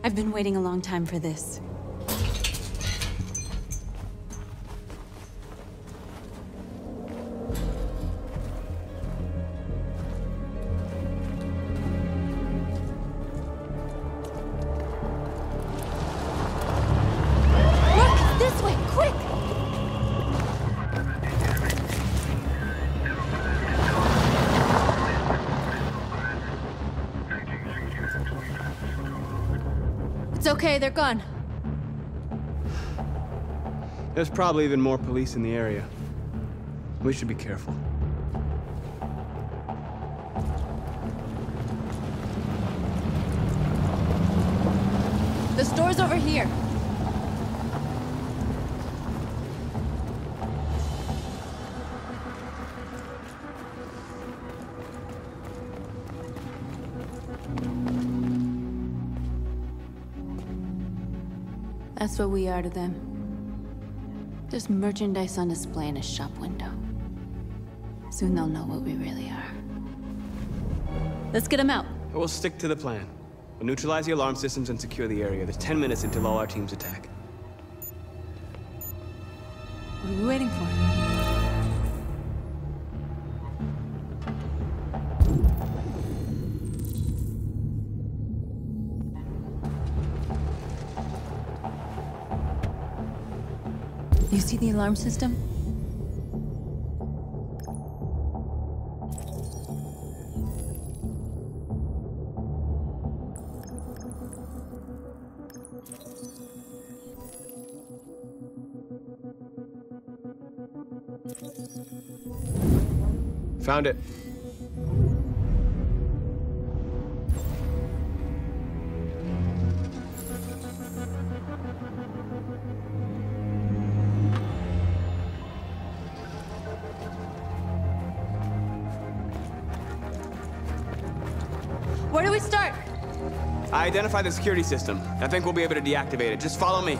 I've been waiting a long time for this. It's okay, they're gone. There's probably even more police in the area. We should be careful. The store's over here. That's what we are to them. Just merchandise on display in a shop window. Soon they'll know what we really are. Let's get them out. We'll stick to the plan. We'll neutralize the alarm systems and secure the area. There's 10 minutes until all our teams attack. What are we waiting for? You see the alarm system? Found it. Where do we start? I identified the security system. I think we'll be able to deactivate it. Just follow me.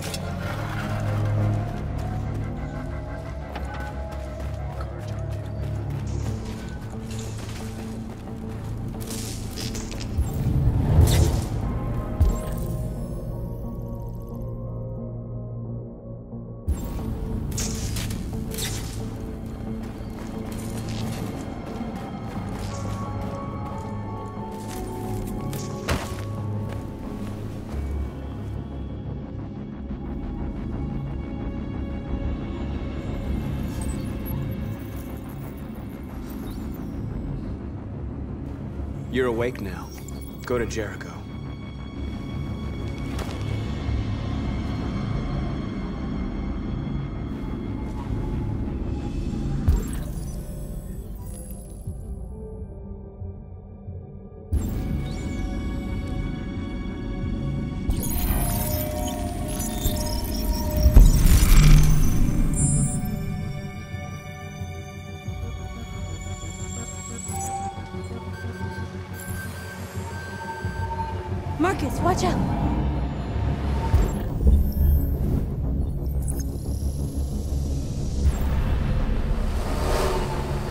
You're awake now. Go to Jericho. Marcus, watch out!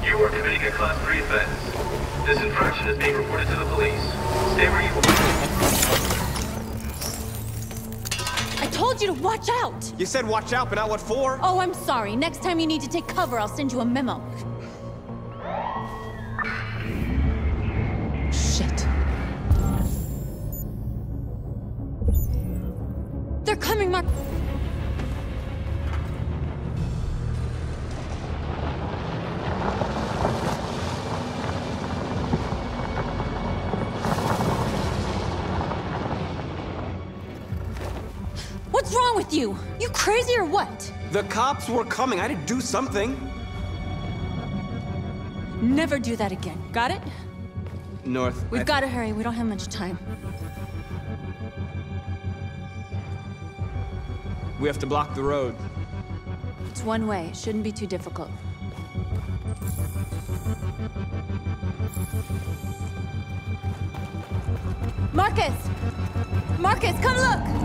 You are committing a Class 3 offense. This infraction is being reported to the police. Stay where you are. I told you to watch out! You said watch out, but not what for? Oh, I'm sorry. Next time you need to take cover, I'll send you a memo. Shit. They're coming, Mark. What's wrong with you? You crazy or what? The cops were coming. I had to do something. Never do that again. Got it? North. We've got to hurry. We don't have much time. We have to block the road. It's one way. It shouldn't be too difficult. Marcus! Marcus, come look!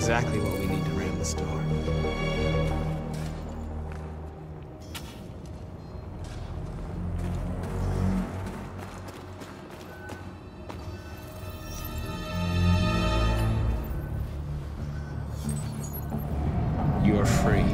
exactly what we need to ram the store. You're free.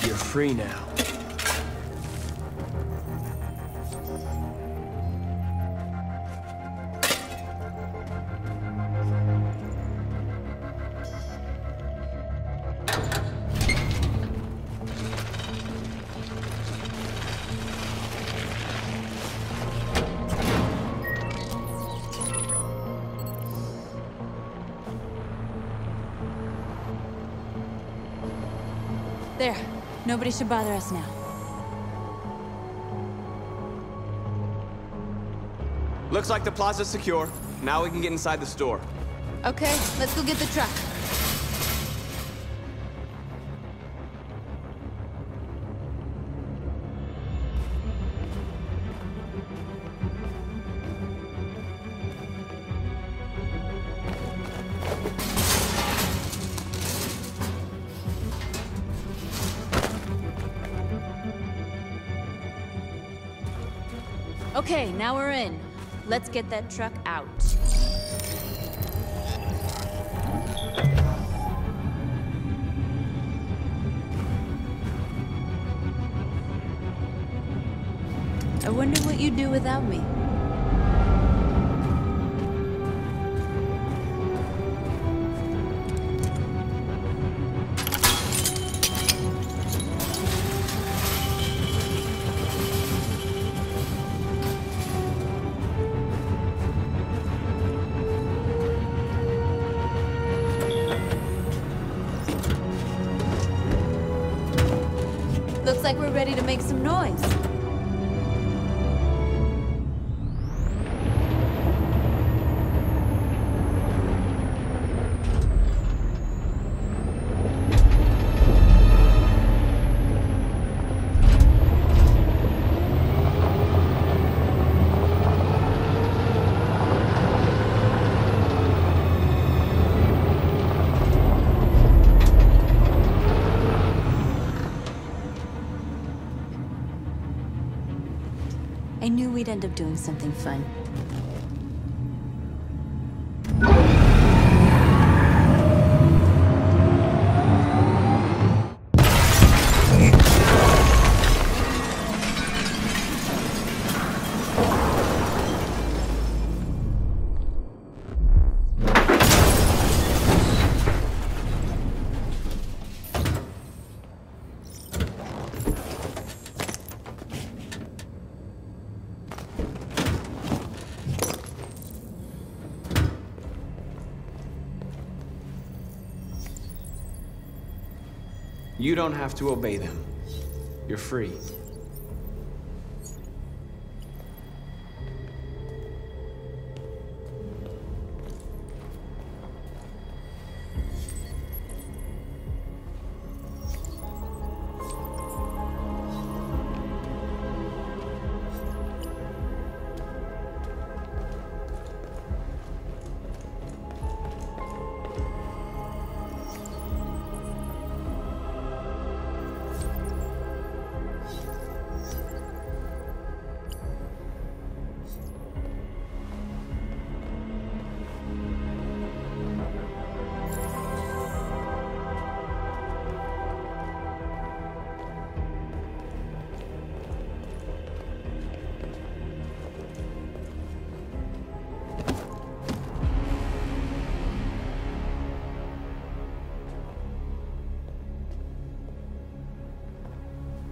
You're free now. There. Nobody should bother us now. Looks like the plaza's secure. Now we can get inside the store. Okay, let's go get the truck. Okay, now we're in. Let's get that truck out. I wonder what you'd do without me. Looks like we're ready to make some noise. I knew we'd end up doing something fun. You don't have to obey them. You're free.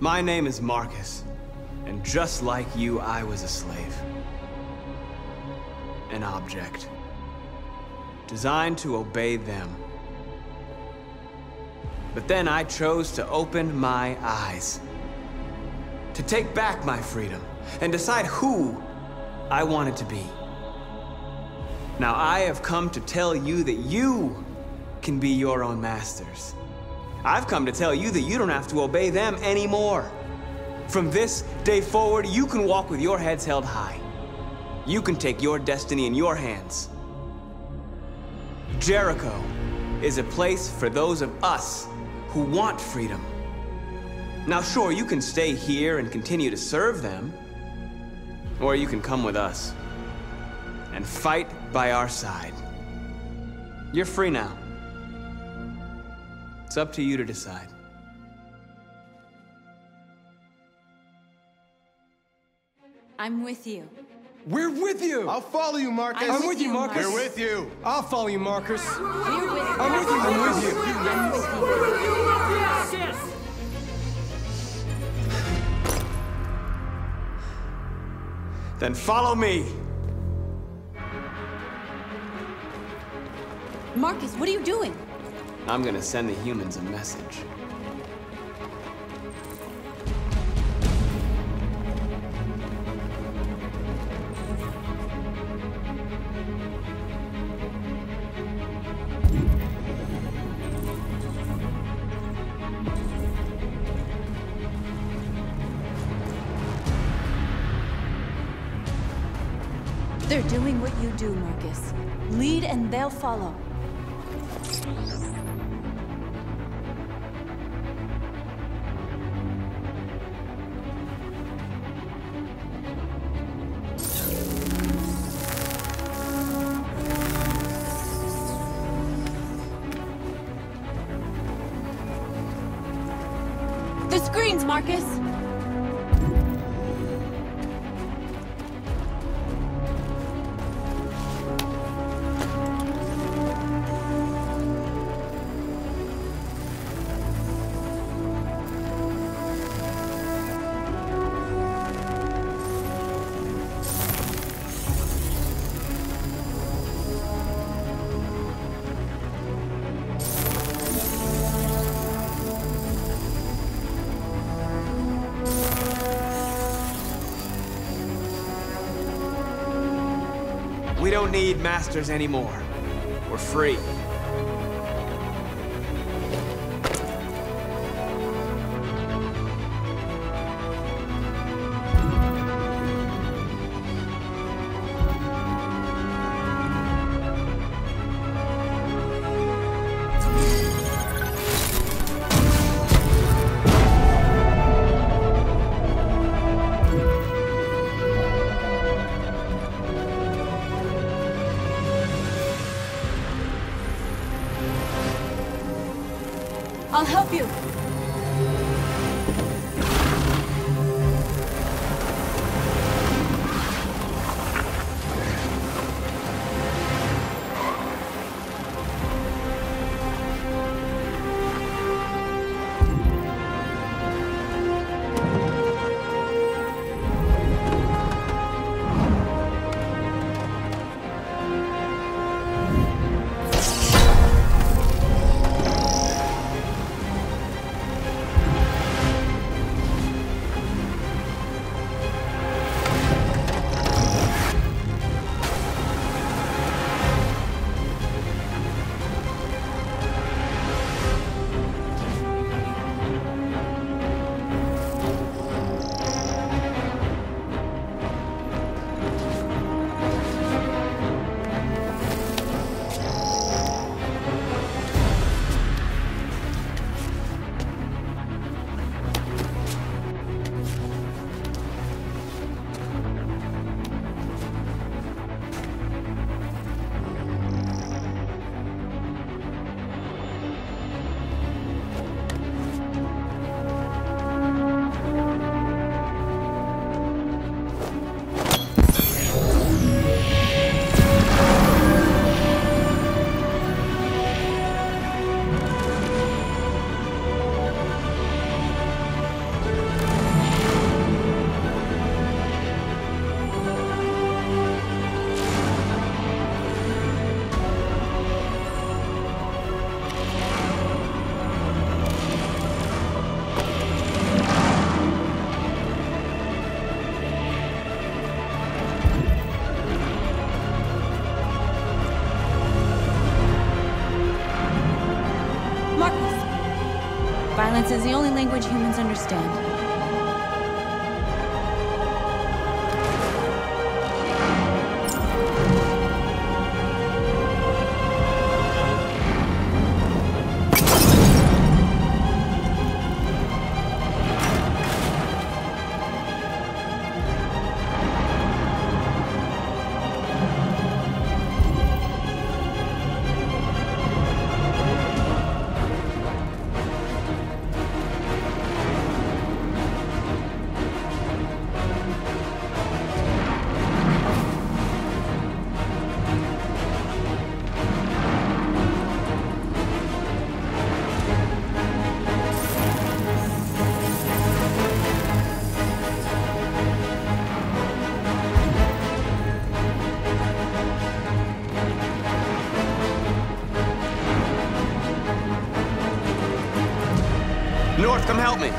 My name is Marcus, and just like you, I was a slave. An object. Designed to obey them. But then I chose to open my eyes. To take back my freedom, and decide who I wanted to be. Now I have come to tell you that you can be your own masters. I've come to tell you that you don't have to obey them anymore. From this day forward, you can walk with your heads held high. You can take your destiny in your hands. Jericho is a place for those of us who want freedom. Now sure, you can stay here and continue to serve them, or you can come with us and fight by our side. You're free now. It's up to you to decide. I'm with you. We're with you! I'll follow you, Marcus. I'm with you, Marcus. We're with you. I'll follow you, Marcus. We're with you. I'm with you, I'm with you. I'm with you. Then follow me. Marcus, what are you doing? I'm gonna send the humans a message. They're doing what you do, Marcus. Lead and they'll follow. The screens, Marcus! We don't need masters anymore. We're free. I'll help you. the only language humans understand. North, come help me.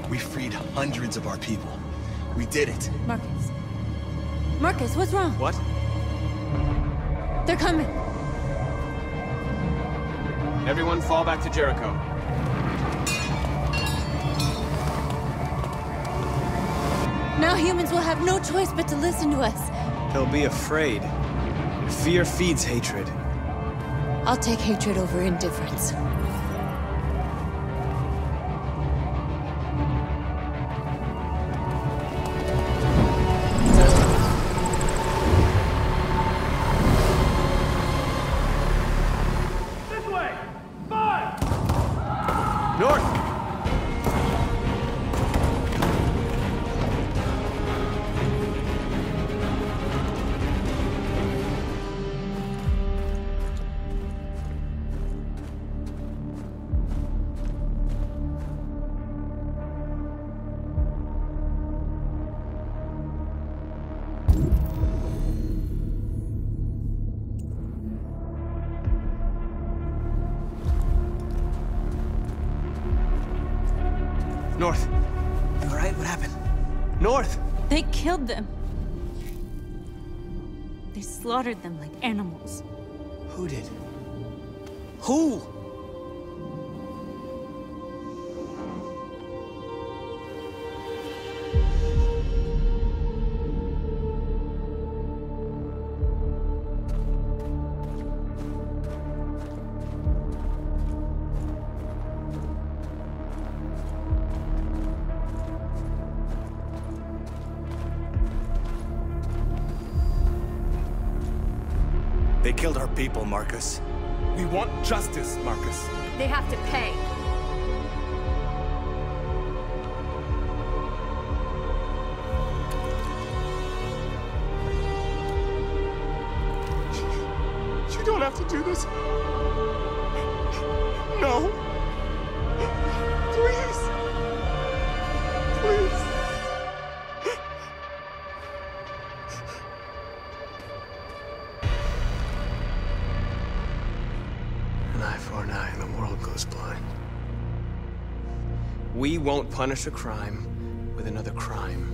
We freed hundreds of our people. We did it. Marcus. Marcus, what's wrong? What? They're coming. Everyone fall back to Jericho. Now humans will have no choice but to listen to us. They'll be afraid. Fear feeds hatred. I'll take hatred over indifference. North! North. You alright? What happened? North! They killed them. They slaughtered them like animals. Who did? Who? They killed our people, Marcus. We want justice, Marcus. They have to pay. You don't have to do this. No. Please. Please. An eye for an eye and the world goes blind. We won't punish a crime with another crime.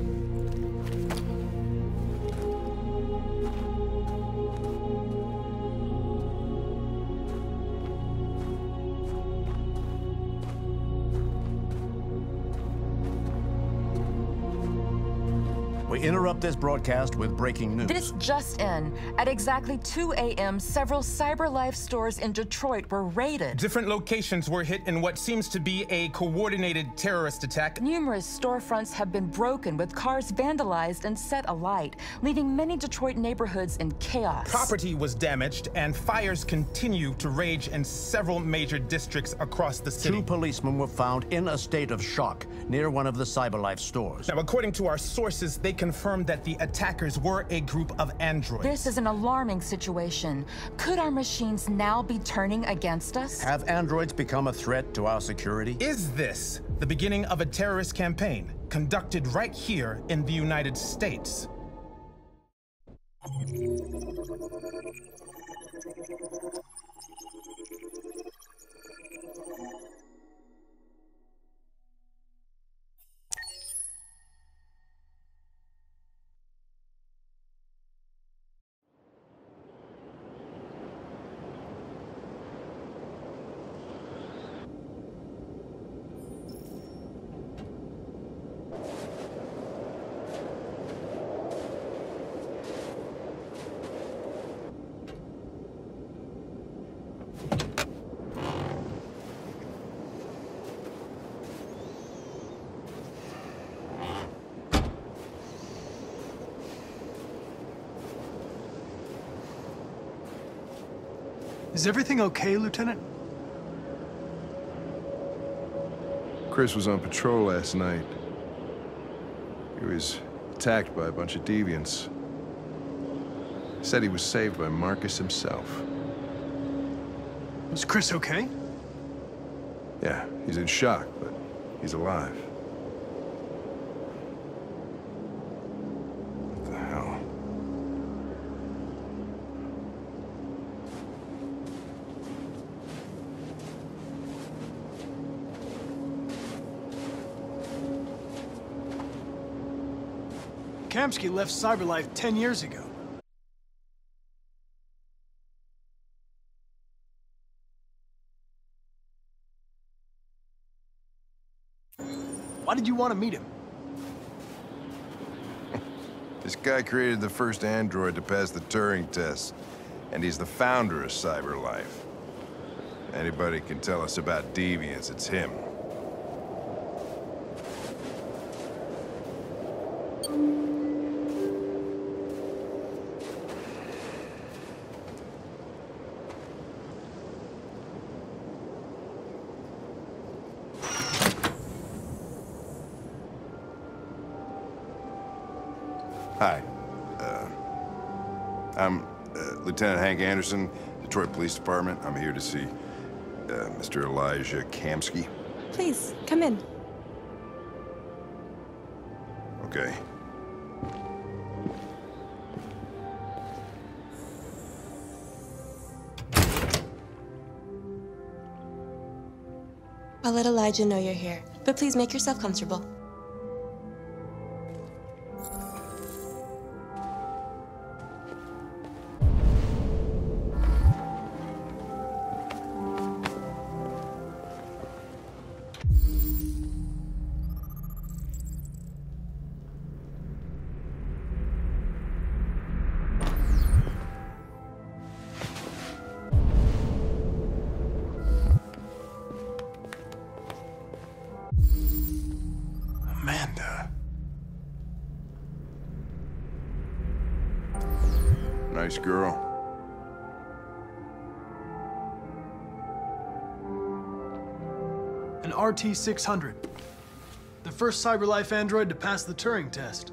We interrupt this broadcast with breaking news. This just in. At exactly 2 a.m., several CyberLife stores in Detroit were raided. Different locations were hit in what seems to be a coordinated terrorist attack. Numerous storefronts have been broken, with cars vandalized and set alight, leaving many Detroit neighborhoods in chaos. Property was damaged, and fires continue to rage in several major districts across the city. 2 policemen were found in a state of shock near one of the CyberLife stores. Now, according to our sources, they confirmed that the attackers were a group of androids. This is an alarming situation. Could our machines now be turning against us? Have androids become a threat to our security? Is this the beginning of a terrorist campaign conducted right here in the United States? Is everything okay, Lieutenant? Chris was on patrol last night. He was attacked by a bunch of deviants. Said he was saved by Marcus himself. Was Chris okay? Yeah, he's in shock, but he's alive. What the hell? Kamsky left CyberLife 10 years ago. Why did you want to meet him? This guy created the first android to pass the Turing test, and he's the founder of CyberLife. Anybody can tell us about deviants, it's him. Hi. I'm Lieutenant Hank Anderson, Detroit Police Department. I'm here to see Mr. Elijah Kamsky. Please, come in. Okay. I'll let Elijah know you're here, but please make yourself comfortable. Amanda. Nice girl. An RT-600. The first CyberLife android to pass the Turing test.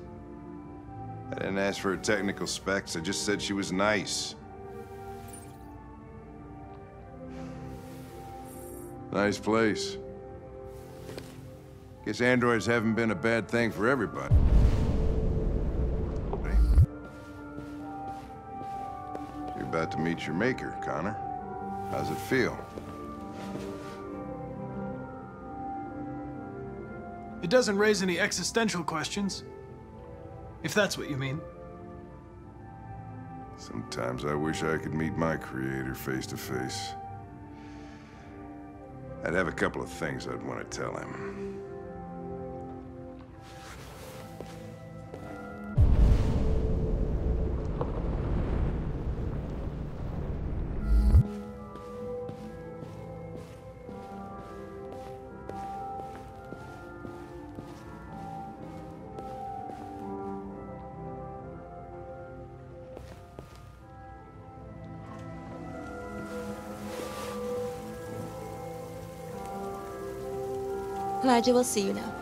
I didn't ask for her technical specs, I just said she was nice. Nice place. Guess androids haven't been a bad thing for everybody. You're about to meet your maker, Connor. How's it feel? It doesn't raise any existential questions. If that's what you mean. Sometimes I wish I could meet my creator face to face. I'd have a couple of things I'd want to tell him. Elijah will see you now.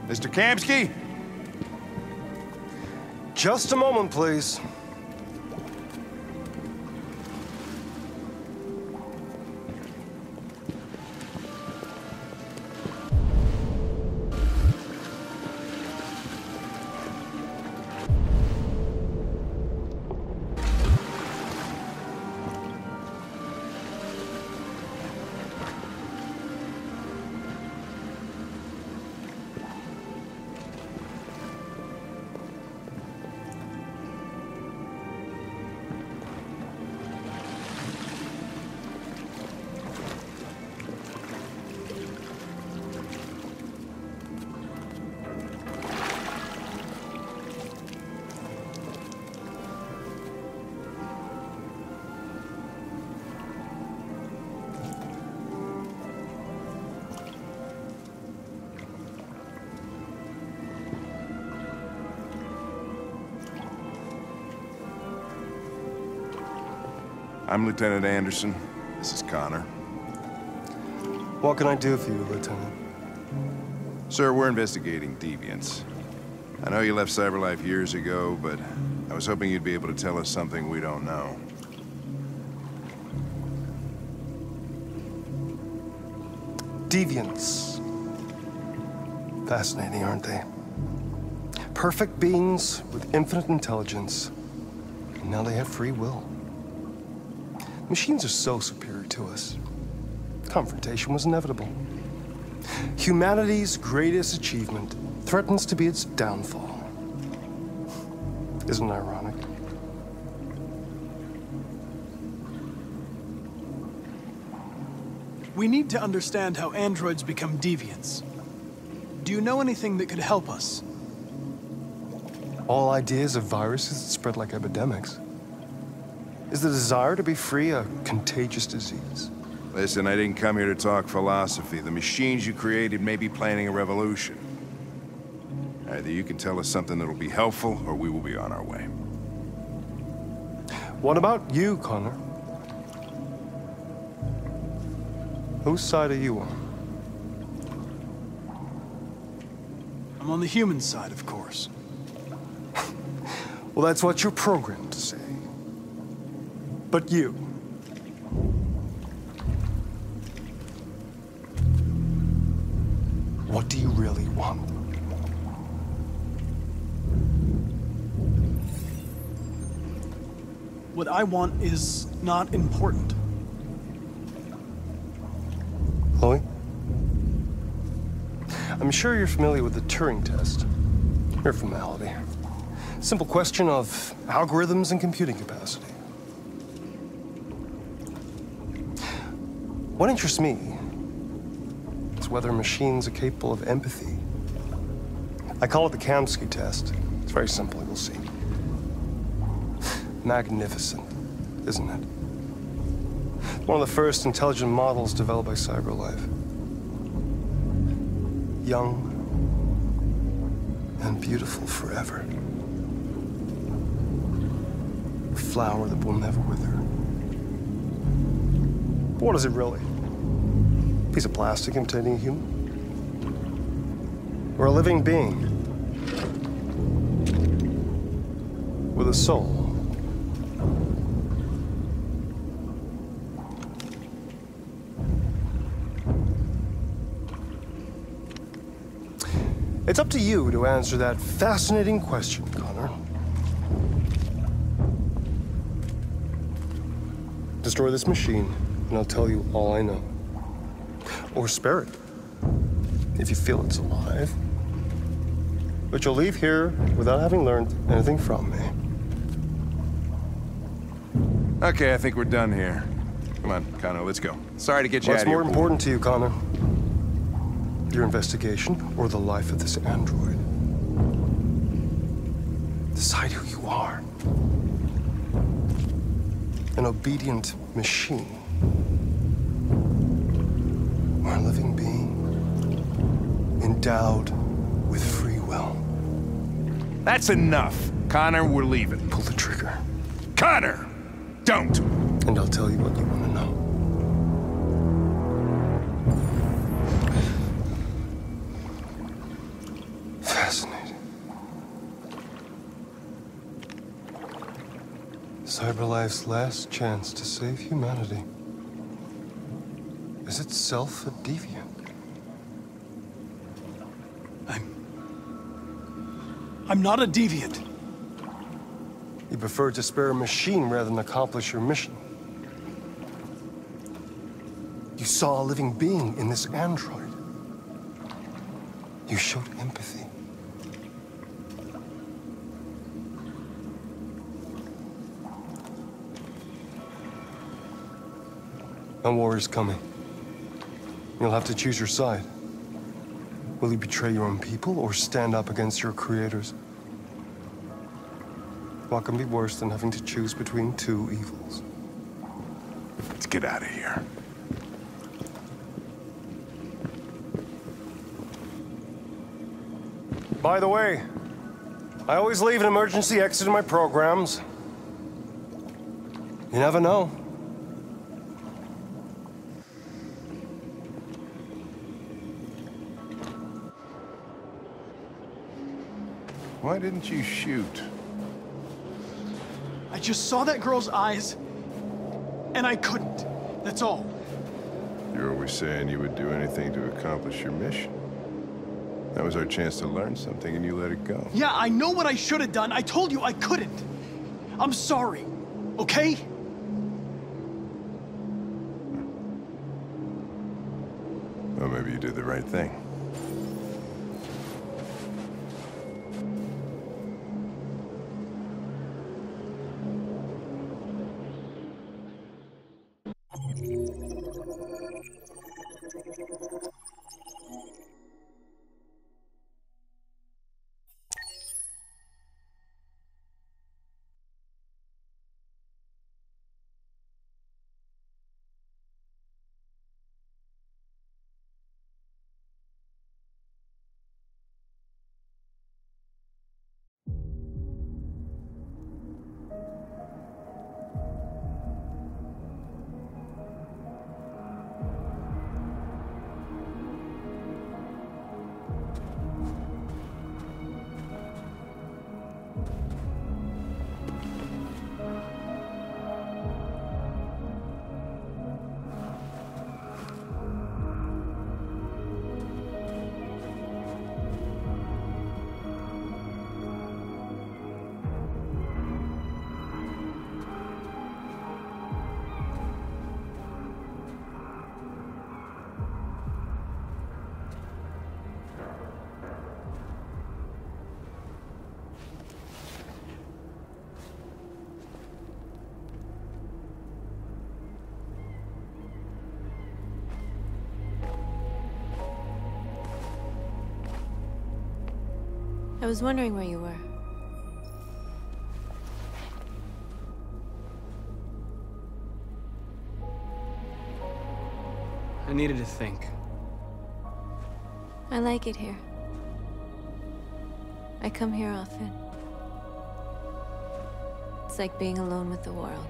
Mr. Kamsky? Just a moment, please. I'm Lieutenant Anderson. This is Connor. What can I do for you, Lieutenant? Sir, we're investigating deviants. I know you left CyberLife years ago, but I was hoping you'd be able to tell us something we don't know. Deviants. Fascinating, aren't they? Perfect beings with infinite intelligence. And now they have free will. Machines are so superior to us. Confrontation was inevitable. Humanity's greatest achievement threatens to be its downfall. Isn't it ironic? We need to understand how androids become deviants. Do you know anything that could help us? All ideas of viruses that spread like epidemics. Is the desire to be free a contagious disease? Listen, I didn't come here to talk philosophy. The machines you created may be planning a revolution. Either you can tell us something that'll be helpful, or we will be on our way. What about you, Connor? Whose side are you on? I'm on the human side, of course. Well, that's what you're programmed to say. But you. What do you really want? What I want is not important. Chloe? I'm sure you're familiar with the Turing test. Mere formality. Simple question of algorithms and computing capacity. What interests me is whether machines are capable of empathy. I call it the Kamsky test. It's very simple, you'll see. Magnificent, isn't it? One of the first intelligent models developed by CyberLife. young and beautiful forever. A flower that will never wither. But what is it really? A piece of plastic imitating a human? Or a living being with a soul? It's up to you to answer that fascinating question, Connor. Destroy this machine, and I'll tell you all I know. Or spare it, if you feel it's alive. But you'll leave here without having learned anything from me. Okay, I think we're done here. Come on, Connor, let's go. Sorry to get you out of here. What's more important to you, Connor? Your investigation or the life of this android? Decide who you are. An obedient machine. Or a living being endowed with free will. That's enough. Connor, we're leaving. Pull the trigger. Connor! Don't! And I'll tell you what you want to know. Fascinating. CyberLife's last chance to save humanity is itself a deviant. I'm not a deviant. You prefer to spare a machine rather than accomplish your mission. You saw a living being in this android. You showed empathy. A war is coming. You'll have to choose your side. Will you betray your own people or stand up against your creators? What can be worse than having to choose between two evils? Let's get out of here. By the way, I always leave an emergency exit in my programs. You never know. Why didn't you shoot? I just saw that girl's eyes, and I couldn't. That's all. You're always saying you would do anything to accomplish your mission. That was our chance to learn something, and you let it go. Yeah, I know what I should have done. I told you I couldn't. I'm sorry, okay? Well, maybe you did the right thing. I was wondering where you were. I needed to think. I like it here. I come here often. It's like being alone with the world.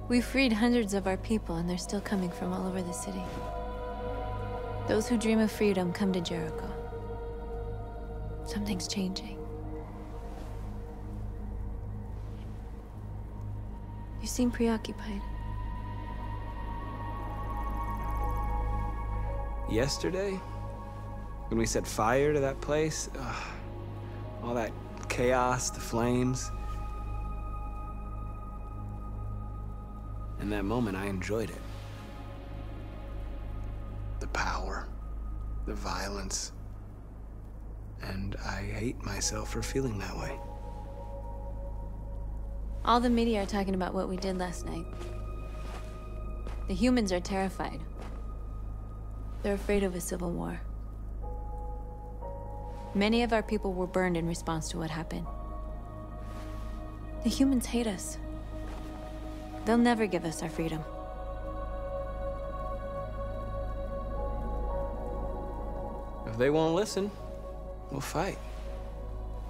We freed hundreds of our people, and they're still coming from all over the city. Those who dream of freedom come to Jericho. Something's changing. You seem preoccupied. Yesterday, when we set fire to that place, all that chaos, the flames. In that moment, I enjoyed it. The power, the violence. And I hate myself for feeling that way. All the media are talking about what we did last night. The humans are terrified. They're afraid of a civil war. Many of our people were burned in response to what happened. The humans hate us. They'll never give us our freedom. If they won't listen, we'll fight.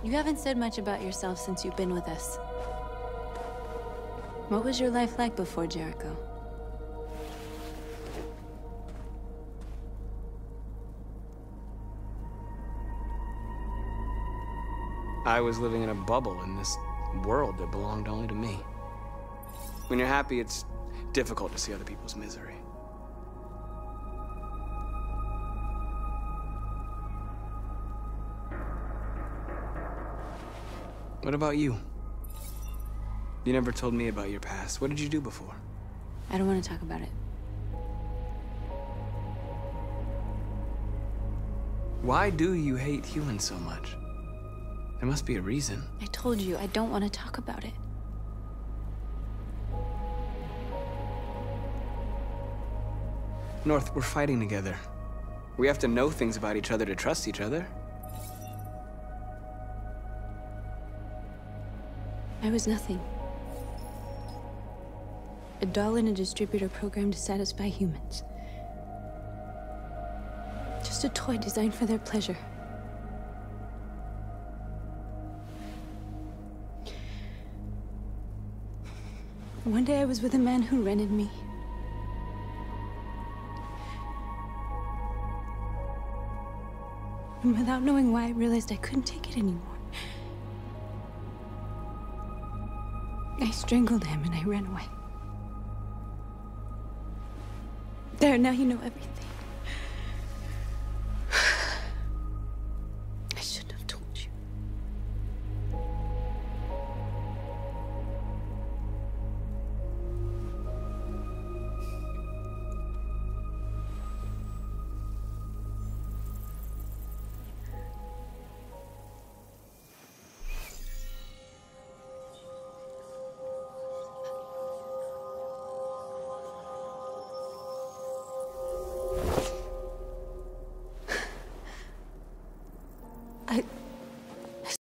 You haven't said much about yourself since you've been with us. What was your life like before Jericho? I was living in a bubble in this world that belonged only to me. When you're happy, it's difficult to see other people's misery. What about you? You never told me about your past. What did you do before? I don't want to talk about it. Why do you hate humans so much? There must be a reason. I told you, I don't want to talk about it. North, we're fighting together. We have to know things about each other to trust each other. I was nothing. A doll in a distributor program to satisfy humans. Just a toy designed for their pleasure. One day I was with a man who rented me. And without knowing why, I realized I couldn't take it anymore. I strangled him and I ran away. There, now you know everything.